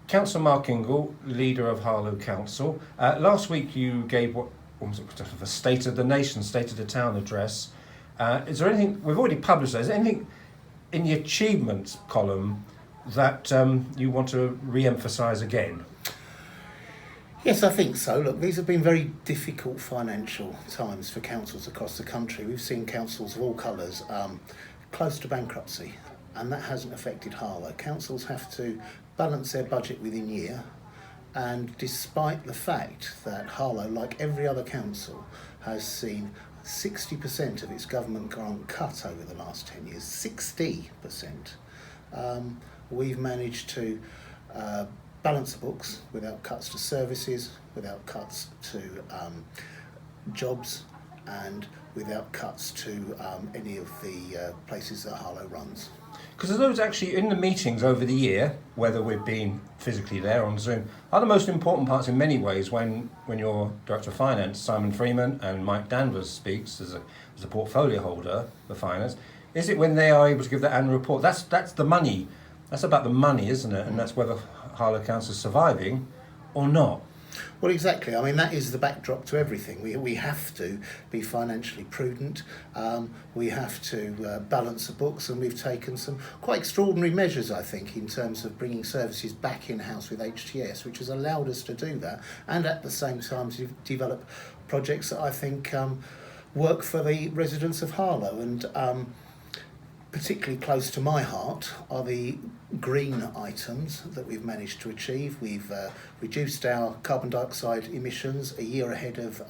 Councillor Mark Ingall, leader of Harlow Council. Last week you gave what was it, a State of the Nation, State of the Town address. Is there anything, we've already published that, is there anything in the achievements column that you want to re-emphasise again? Yes, I think so. Look, these have been very difficult financial times for councils across the country. We've seen councils of all colours close to bankruptcy, and that hasn't affected Harlow. Councils have to balance their budget within year, and despite the fact that Harlow, like every other council, has seen 60% of its government grant cut over the last 10 years, 60%, we've managed to balance the books without cuts to services, without cuts to jobs, and without cuts to any of the places that Harlow runs. Because those actually, in the meetings over the year, whether we've been physically there on Zoom, are the most important parts in many ways when your Director of Finance, Simon Freeman, and Mike Danvers speaks as a portfolio holder for finance. Is it when they are able to give that annual report? That's the money. That's about the money, isn't it? And that's whether Harlow Council is surviving or not. Well, exactly. I mean, that is the backdrop to everything. We have to be financially prudent. We have to balance the books, and we've taken some quite extraordinary measures, I think, in terms of bringing services back in-house with HTS, which has allowed us to do that, and at the same time to develop projects that I think work for the residents of Harlow. And particularly close to my heart are the green items that we've managed to achieve. We've reduced our carbon dioxide emissions a year ahead of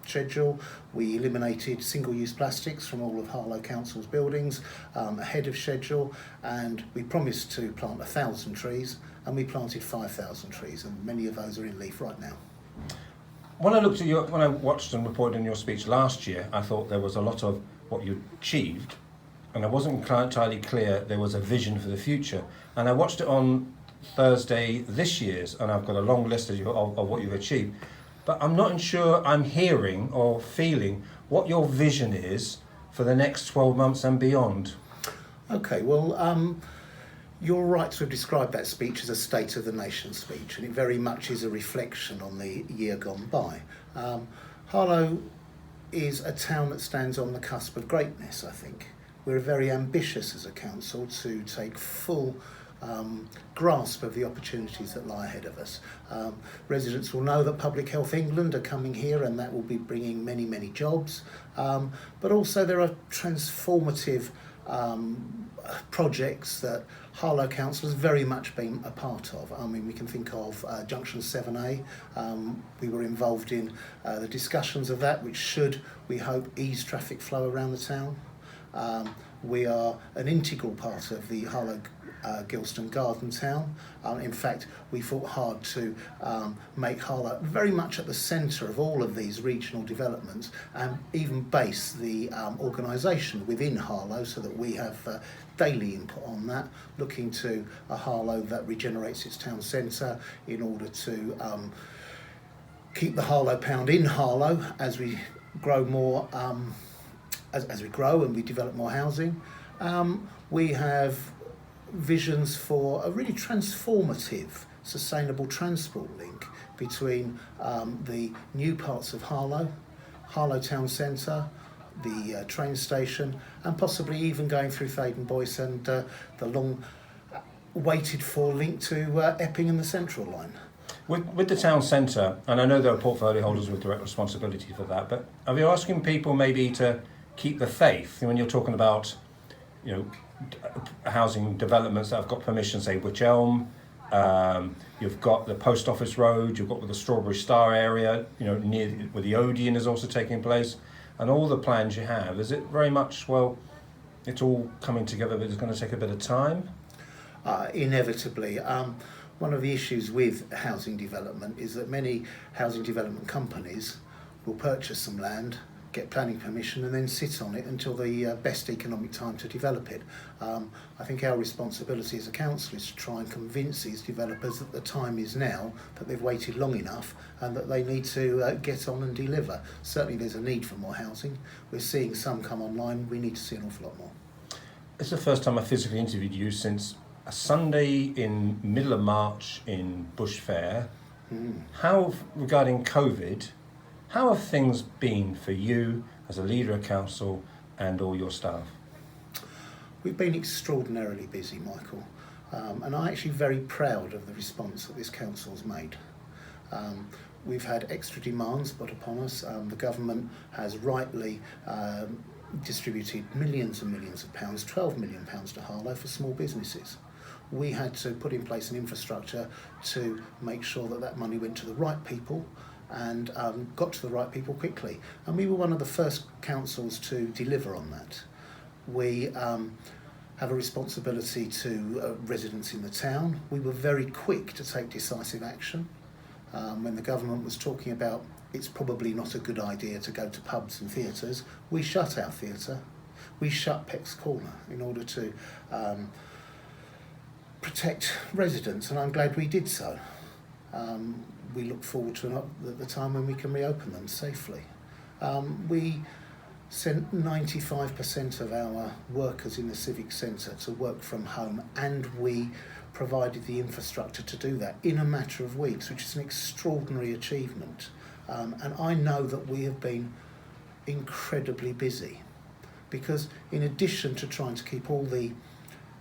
schedule. We eliminated single-use plastics from all of Harlow Council's buildings ahead of schedule, and we promised to plant 1,000 trees, and we planted 5,000 trees, and many of those are in leaf right now. When I watched and reported in your speech last year, I thought there was a lot of what you achieved, and I wasn't entirely clear there was a vision for the future. And I watched it on Thursday this year's, and I've got a long list of what you've achieved. But I'm not sure I'm hearing or feeling what your vision is for the next 12 months and beyond. Okay, well, you're right to have described that speech as a State of the Nation speech, and it very much is a reflection on the year gone by. Harlow is a town that stands on the cusp of greatness, I think. We're very ambitious as a council to take full grasp of the opportunities that lie ahead of us. Residents will know that Public Health England are coming here, and that will be bringing many, many jobs. But also there are transformative projects that Harlow Council has very much been a part of. I mean, we can think of Injunctions 7A. We were involved in the discussions of that, which should, we hope, ease traffic flow around the town. We are an integral part of the Harlow Gilston Garden Town. In fact, we fought hard to make Harlow very much at the centre of all of these regional developments, and even base the organisation within Harlow so that we have daily input on that, looking to a Harlow that regenerates its town centre in order to keep the Harlow pound in Harlow as we grow more. As we grow and we develop more housing. We have visions for a really transformative, sustainable transport link between the new parts of Harlow, Harlow Town Centre, the train station, and possibly even going through Thaden Boyce and the long waited for link to Epping and the Central line. With the town centre, and I know there are portfolio holders with direct responsibility for that, but are you asking people maybe to keep the faith when you're talking about, housing developments that have got permission, say Wych Elm, you've got the Post Office Road, you've got the Strawberry Star area, near where the Odeon is also taking place, and all the plans you have, is it very much, well, it's all coming together, but it's going to take a bit of time? Inevitably. One of the issues with housing development is that many housing development companies will purchase some land, get planning permission, and then sit on it until the best economic time to develop it. I think our responsibility as a council is to try and convince these developers that the time is now, that they've waited long enough, and that they need to get on and deliver. Certainly there's a need for more housing. We're seeing some come online. We need to see an awful lot more. It's the first time I physically interviewed you since a Sunday in middle of March in Bush Fair. Regarding COVID, how have things been for you as a leader of council and all your staff? We've been extraordinarily busy, Michael, and I'm actually very proud of the response that this council's made. We've had extra demands put upon us. The government has rightly distributed millions and millions of pounds, £12 million to Harlow for small businesses. We had to put in place an infrastructure to make sure that that money went to the right people and got to the right people quickly. And we were one of the first councils to deliver on that. We have a responsibility to residents in the town. We were very quick to take decisive action. When the government was talking about it's probably not a good idea to go to pubs and theatres, we shut our theatre. We shut Peck's Corner in order to protect residents, and I'm glad we did so. We look forward to the time when we can reopen them safely. We sent 95% of our workers in the civic centre to work from home, and we provided the infrastructure to do that in a matter of weeks, which is an extraordinary achievement. And I know that we have been incredibly busy because in addition to trying to keep all the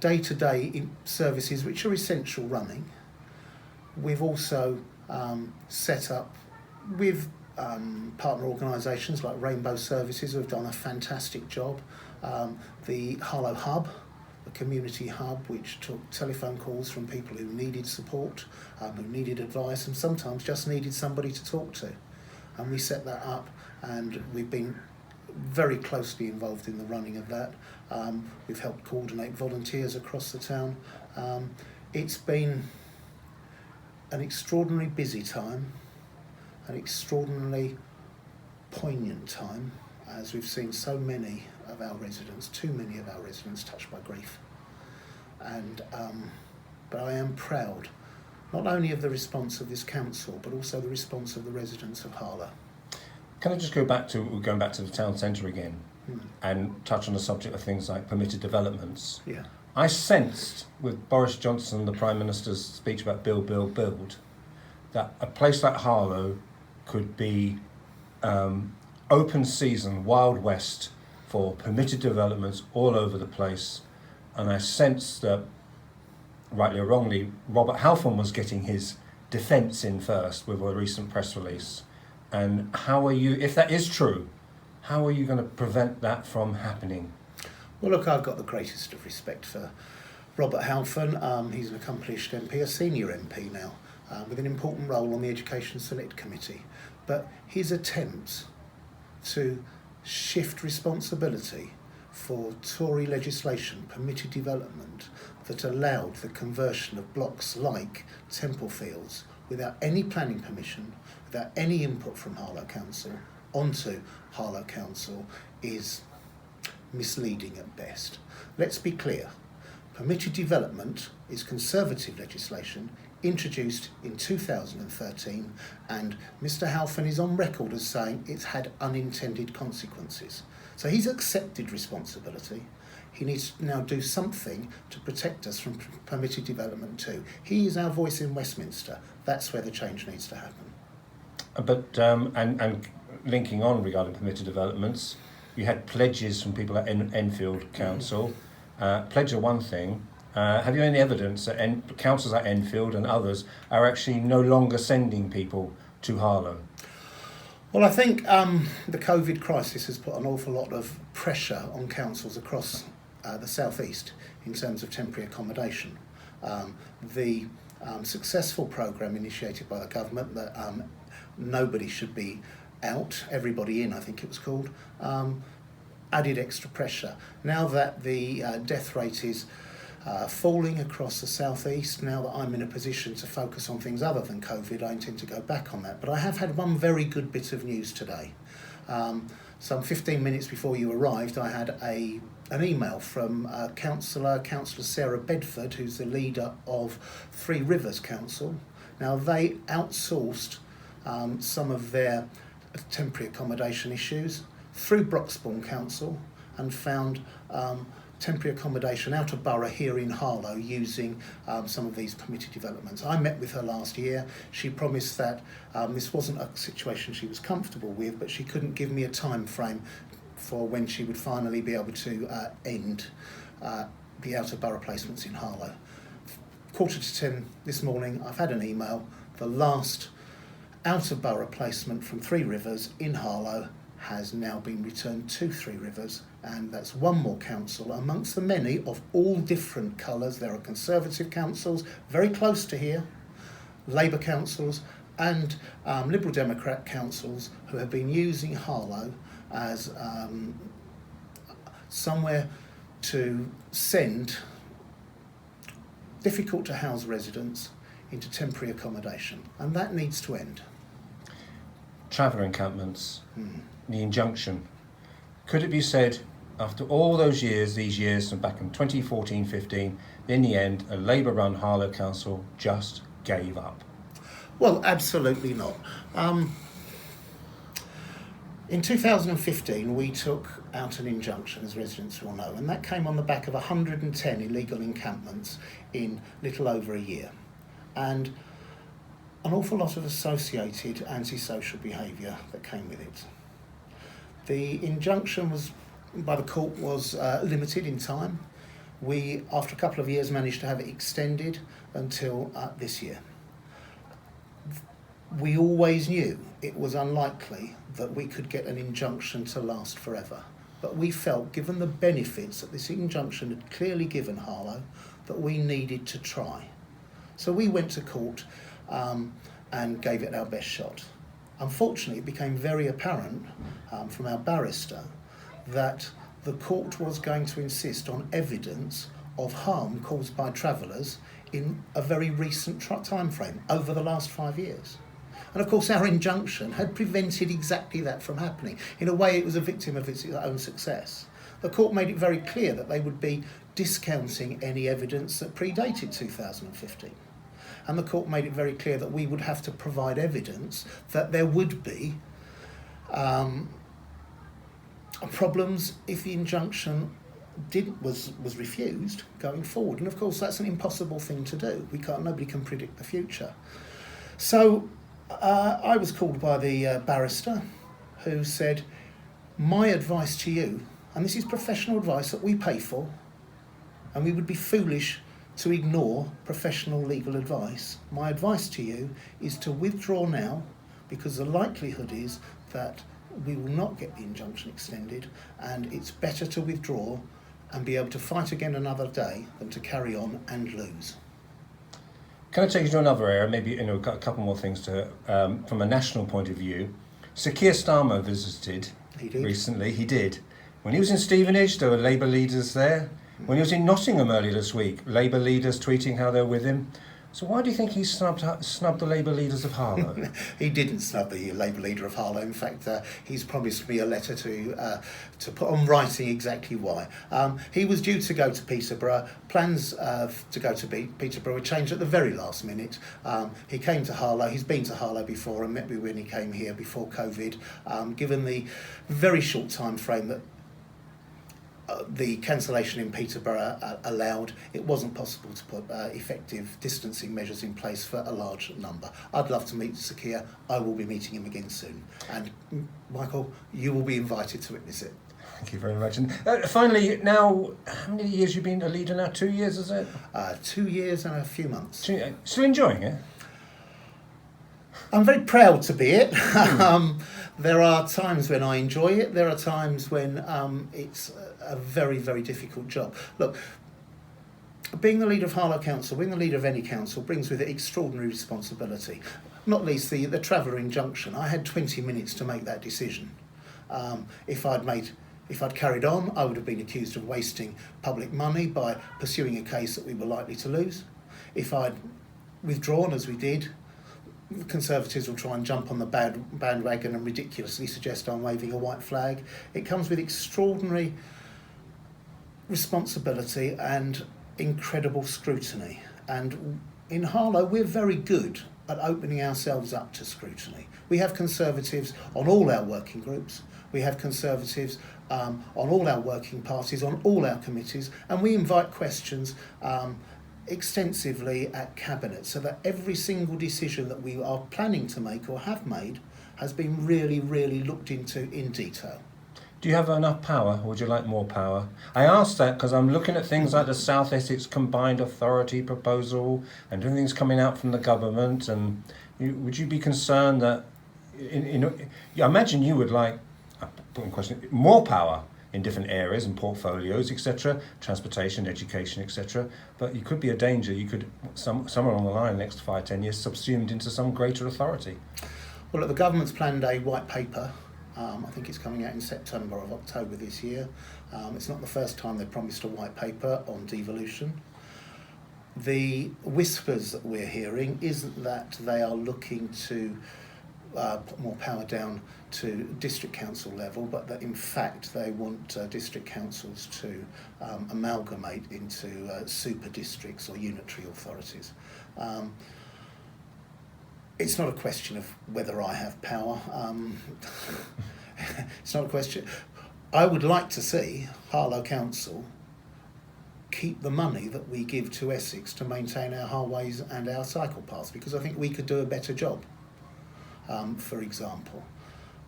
day-to-day services which are essential running, we've also set up with partner organisations like Rainbow Services who have done a fantastic job. The Harlow Hub, the community hub, which took telephone calls from people who needed support, who needed advice, and sometimes just needed somebody to talk to. And we set that up, and we've been very closely involved in the running of that. We've helped coordinate volunteers across the town. It's been an extraordinarily busy time, an extraordinarily poignant time, as we've seen so many of our residents, too many of our residents touched by grief. And but I am proud, not only of the response of this council, but also the response of the residents of Harlow. Can I just go back to the town centre again and touch on the subject of things like permitted developments? Yeah. I sensed with Boris Johnson, the Prime Minister's speech about build, build, build, that a place like Harlow could be open season, Wild West for permitted developments all over the place. And I sensed that, rightly or wrongly, Robert Halfon was getting his defence in first with a recent press release. And how are you, if that is true, how are you going to prevent that from happening? Well, look, I've got the greatest of respect for Robert Halfon. He's an accomplished MP, a senior MP now, with an important role on the Education Select Committee. But his attempts to shift responsibility for Tory legislation, permitted development, that allowed the conversion of blocks like Temple Fields without any planning permission, without any input from Harlow Council, onto Harlow Council is misleading at best. Let's be clear. Permitted development is Conservative legislation introduced in 2013, and Mr Halfon is on record as saying it's had unintended consequences. So he's accepted responsibility. He needs to now do something to protect us from permitted development too. He is our voice in Westminster. That's where the change needs to happen. But and linking on regarding permitted developments, you had pledges from people at Enfield Council. Pledge are one thing. Have you any evidence that councils at Enfield and others are actually no longer sending people to Harlow? Well, I think the COVID crisis has put an awful lot of pressure on councils across the South East in terms of temporary accommodation. The successful programme initiated by the government that nobody should be out, everybody in, I think it was called, added extra pressure. Now that the death rate is falling across the southeast, now that I'm in a position to focus on things other than COVID, I intend to go back on that. But I have had one very good bit of news today. Some 15 minutes before you arrived, I had an email from Councillor Sarah Bedford, who's the leader of Three Rivers Council. Now, they outsourced some of their temporary accommodation issues through Broxbourne Council and found temporary accommodation out of borough here in Harlow using some of these permitted developments. I met with her last year. She promised that this wasn't a situation she was comfortable with, but she couldn't give me a time frame for when she would finally be able to end the out of borough placements in Harlow. 9:45 this morning, I've had an email. The last out of borough placement from Three Rivers in Harlow has now been returned to Three Rivers, and that's one more council amongst the many of all different colours. There are Conservative councils very close to here, Labour councils and Liberal Democrat councils who have been using Harlow as somewhere to send difficult to house residents into temporary accommodation, and that needs to end. Traveller encampments, the injunction. Could it be said, after all those years, these years from back in 2014-15, in the end, a Labour-run Harlow Council just gave up? Well, absolutely not. In 2015, we took out an injunction, as residents will know, and that came on the back of 110 illegal encampments in little over a year, and an awful lot of associated antisocial behaviour that came with it. The injunction by the court was limited in time. We, after a couple of years, managed to have it extended until this year. We always knew it was unlikely that we could get an injunction to last forever. But we felt, given the benefits that this injunction had clearly given Harlow, that we needed to try. So we went to court and gave it our best shot. Unfortunately, it became very apparent from our barrister that the court was going to insist on evidence of harm caused by travellers in a very recent time frame, over the last 5 years. And of course our injunction had prevented exactly that from happening. In a way, it was a victim of its own success. The court made it very clear that they would be discounting any evidence that predated 2015. And the court made it very clear that we would have to provide evidence that there would be problems if the injunction was refused going forward. And of course that's an impossible thing to do. Nobody can predict the future. So I was called by the barrister who said, my advice to you, and this is professional advice that we pay for, and we would be foolish to ignore professional legal advice. My advice to you is to withdraw now, because the likelihood is that we will not get the injunction extended, and it's better to withdraw and be able to fight again another day than to carry on and lose. Can I take you to another area? Maybe a couple more things to from a national point of view. Sir Keir Starmer visited recently. He did. When he was in Stevenage, there were Labour leaders there. When he was in Nottingham earlier this week, Labour leaders tweeting how they're with him. So why do you think he snubbed the Labour leaders of Harlow? He didn't snub the Labour leader of Harlow. In fact, he's promised me a letter to put on writing exactly why. He was due to go to Peterborough. Plans to go to Peterborough were changed at the very last minute. He came to Harlow. He's been to Harlow before and met me when he came here before COVID. Given the very short time frame that the cancellation in Peterborough allowed, it wasn't possible to put effective distancing measures in place for a large number. I'd love to meet Sir Keir. I will be meeting him again soon. And Michael, you will be invited to witness it. Thank you very much. And finally, now, how many years you've been a leader now? 2 years, is it? 2 years and a few months. Still enjoying it? I'm very proud to be it. There are times when I enjoy it. There are times when it's a very, very difficult job. Look, being the leader of Harlow Council, being the leader of any council, brings with it extraordinary responsibility. Not least the traveller injunction. I had 20 minutes to make that decision. If I'd carried on, I would have been accused of wasting public money by pursuing a case that we were likely to lose. If I'd withdrawn, as we did, the Conservatives will try and jump on the bandwagon and ridiculously suggest I'm waving a white flag. It comes with extraordinary responsibility and incredible scrutiny. And in Harlow, we're very good at opening ourselves up to scrutiny. We have Conservatives on all our working groups. we have Conservatives on all our working parties, on all our committees, and we invite questions extensively at Cabinet, so that every single decision that we are planning to make or have made has been really, really looked into in detail. Do you have enough power, or would you like more power? I ask that because I'm looking at things like the South Essex Combined Authority proposal, and everything's coming out from the government. And would you be concerned that, I imagine you would like, put in question, more power in different areas and portfolios, etc., transportation, education, etc. But you could be a danger. You could, somewhere along the line, the next 5-10 years, subsumed into some greater authority. Well, the government's planned a white paper. I think it's coming out in September or October this year. It's not the first time they've promised a white paper on devolution. The whispers that we're hearing isn't that they are looking to put more power down to district council level, but that in fact they want district councils to amalgamate into super districts or unitary authorities. It's not a question of whether I have power. It's not a question. I would like to see Harlow Council keep the money that we give to Essex to maintain our highways and our cycle paths, because I think we could do a better job, for example.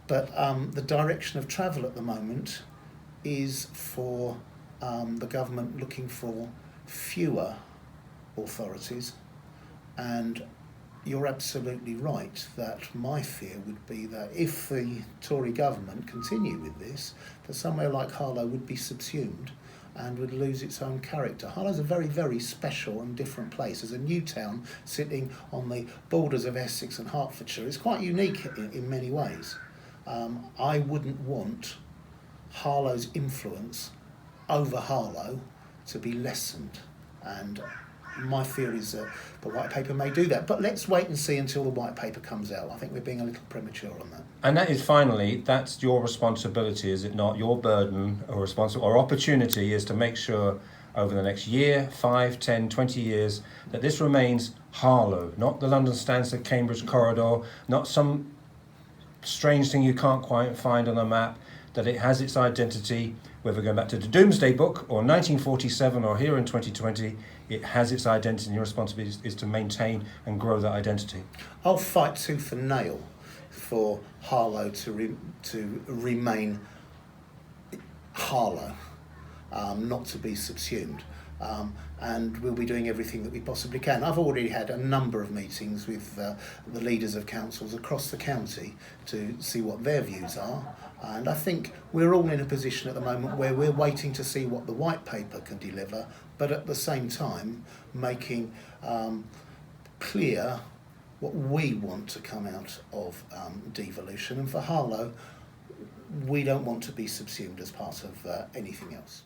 But the direction of travel at the moment is for the government looking for fewer authorities, and you're absolutely right that my fear would be that if the Tory government continue with this, that somewhere like Harlow would be subsumed and would lose its own character. Harlow's a very, very special and different place. As a new town sitting on the borders of Essex and Hertfordshire, it's quite unique in many ways. I wouldn't want Harlow's influence over Harlow to be lessened, and my fear is that the white paper may do that. But let's wait and see until the white paper comes out. I think we're being a little premature on that. And that is finally, that's your responsibility, is it not? Your burden or or opportunity is to make sure over the next year, 5, 10, 20 years, that this remains Harlow, not the London Stansted Cambridge corridor, not some strange thing you can't quite find on a map, that it has its identity, whether going back to the Doomsday Book or 1947 or here in 2020, it has its identity, and your responsibility is to maintain and grow that identity. I'll fight tooth and nail for Harlow to remain Harlow, not to be subsumed. And we'll be doing everything that we possibly can. I've already had a number of meetings with the leaders of councils across the county to see what their views are, and I think we're all in a position at the moment where we're waiting to see what the white paper can deliver, but at the same time making clear what we want to come out of devolution. And for Harlow, we don't want to be subsumed as part of anything else.